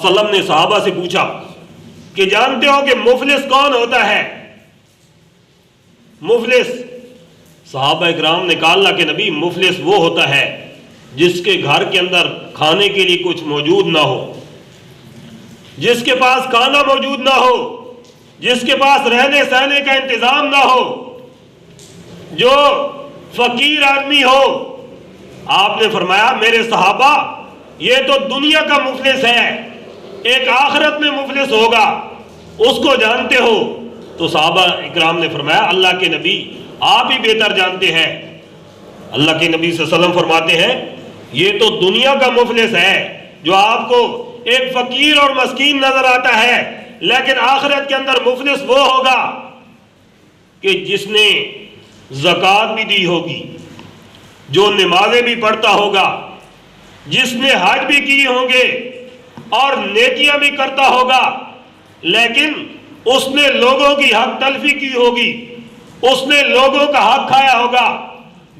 وسلم نے صحابہ سے پوچھا کہ جانتے ہو کہ مفلس کون ہوتا ہے؟ مفلس، صحابہ اکرام نے کہا اللہ کے نبی مفلس وہ ہوتا ہے جس کے گھر کے اندر کھانے کے لیے کچھ موجود نہ ہو، جس کے پاس کھانا موجود نہ ہو، جس کے پاس رہنے سہنے کا انتظام نہ ہو، جو فقیر آدمی ہو۔ آپ نے فرمایا میرے صحابہ یہ تو دنیا کا مفلس ہے، ایک آخرت میں مفلس ہوگا، اس کو جانتے ہو؟ تو صحابہ اکرام نے فرمایا اللہ کے نبی آپ ہی بہتر جانتے ہیں۔ اللہ کے نبی صلی اللہ علیہ وسلم فرماتے ہیں یہ تو دنیا کا مفلس ہے جو آپ کو ایک فقیر اور مسکین نظر آتا ہے، لیکن آخرت کے اندر مفلس وہ ہوگا کہ جس نے زکوٰۃ بھی دی ہوگی، جو نمازیں بھی پڑھتا ہوگا، جس نے حج بھی کیے ہوں گے اور نیکیاں بھی کرتا ہوگا، لیکن اس نے لوگوں کی حق تلفی کی ہوگی، اس نے لوگوں کا حق کھایا ہوگا،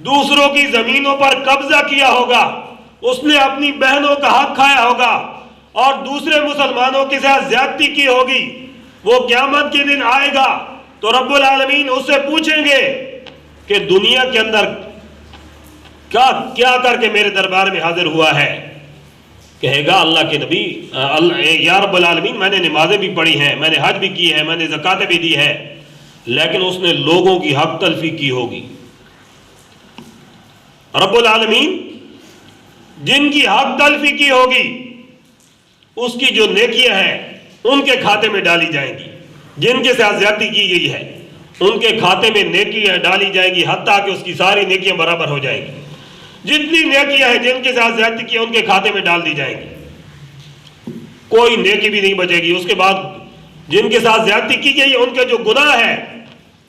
دوسروں کی زمینوں پر قبضہ کیا ہوگا، اس نے اپنی بہنوں کا حق کھایا ہوگا اور دوسرے مسلمانوں کے ساتھ زیادتی کی ہوگی۔ وہ قیامت کے دن آئے گا تو رب العالمین اس سے پوچھیں گے کہ دنیا کے اندر کیا کر کے میرے دربار میں حاضر ہوا ہے؟ کہے گا اللہ کے نبی یا رب العالمین میں نے نمازیں بھی پڑھی ہیں، میں نے حج بھی کی ہے، میں نے زکوٰۃ بھی دی ہے، لیکن اس نے لوگوں کی حق تلفی کی ہوگی۔ رب العالمین جن کی حق تلفی کی ہوگی اس کی جو نیکیاں ہیں ان کے کھاتے میں ڈالی جائیں گی، جن کے ساتھ زیادتی کی گئی ہے ان کے کھاتے میں نیکیاں ڈالی جائیں گی، حتیٰ کہ اس کی ساری نیکیاں برابر ہو جائیں گی۔ جتنی نیکیاں ہیں جن کے ساتھ زیادتی کی ان کے کھاتے میں ڈال دی جائیں گی، کوئی نیکی بھی نہیں بچے گی۔ اس کے بعد جن کے ساتھ زیادتی کی گئی ان کے جو گناہ ہیں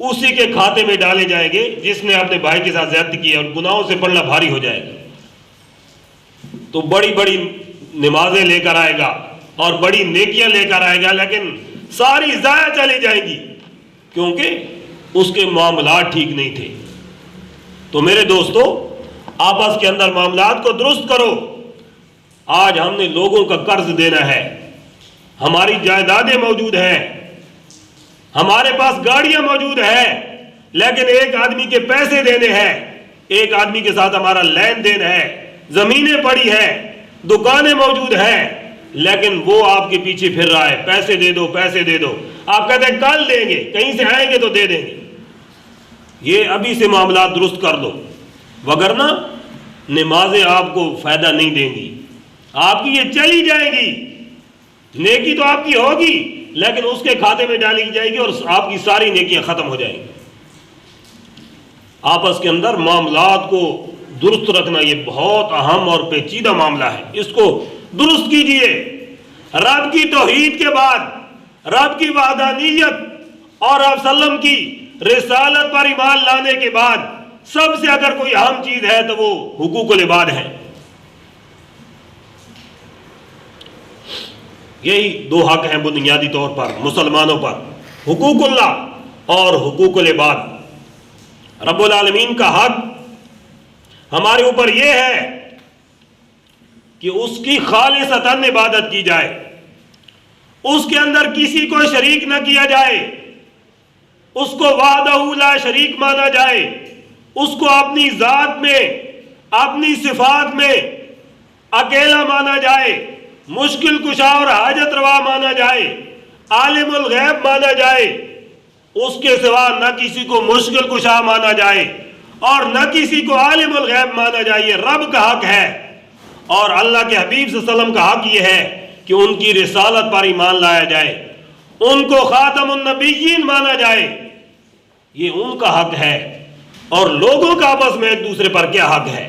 اسی کے کھاتے میں ڈالے جائیں گے، جس نے اپنے بھائی کے ساتھ زیادتی کی ہے، اور گناہوں سے پڑھنا بھاری ہو جائے گا۔ تو بڑی بڑی نمازیں لے کر آئے گا اور بڑی نیکیاں لے کر آئے گا، لیکن ساری ضائع چلی جائیں گی کیونکہ اس کے معاملات ٹھیک نہیں تھے۔ تو میرے دوستو آپس کے اندر معاملات کو درست کرو۔ آج ہم نے لوگوں کا قرض دینا ہے، ہماری جائیدادیں موجود ہیں، ہمارے پاس گاڑیاں موجود ہیں، لیکن ایک آدمی کے پیسے دینے ہیں، ایک آدمی کے ساتھ ہمارا لین دین ہے، زمینیں پڑی ہیں، دکانیں موجود ہیں، لیکن وہ آپ کے پیچھے پھر رہا ہے پیسے دے دو پیسے دے دو۔ آپ کہتے ہیں کل دیں گے، کہیں سے آئیں گے تو دے دیں گے۔ یہ ابھی سے معاملات درست کر دو، وگرنہ نمازیں آپ کو فائدہ نہیں دیں گی، آپ کی یہ چلی جائیں گی۔ نیکی تو آپ کی ہوگی لیکن اس کے کھاتے میں ڈالی جائے گی اور آپ کی ساری نیکیاں ختم ہو جائیں گی۔ آپس کے اندر معاملات کو درست رکھنا یہ بہت اہم اور پیچیدہ معاملہ ہے، اس کو درست کیجئے۔ رب کی توحید کے بعد، رب کی وحدانیت اور آپ صلی اللہ علیہ وسلم کی رسالت پر ایمان لانے کے بعد سب سے اگر کوئی اہم چیز ہے تو وہ حقوق العباد ہے۔ یہی دو حق ہیں بنیادی طور پر مسلمانوں پر، حقوق اللہ اور حقوق العباد۔ رب العالمین کا حق ہمارے اوپر یہ ہے کہ اس کی خالصتاً عبادت کی جائے، اس کے اندر کسی کو شریک نہ کیا جائے، اس کو وحدہ لا شریک مانا جائے، اس کو اپنی ذات میں، اپنی صفات میں اکیلا مانا جائے، مشکل کشا اور حاجت روا مانا جائے، عالم الغیب مانا جائے، اس کے سوا نہ کسی کو مشکل کشا مانا جائے اور نہ کسی کو عالم الغیب مانا جائے۔ یہ رب کا حق ہے، اور اللہ کے حبیب صلی اللہ علیہ وسلم کا حق یہ ہے کہ ان کی رسالت پر ایمان لایا جائے، ان کو خاتم النبیین مانا جائے، یہ ان کا حق ہے۔ اور لوگوں کا آپس میں ایک دوسرے پر کیا حق ہے؟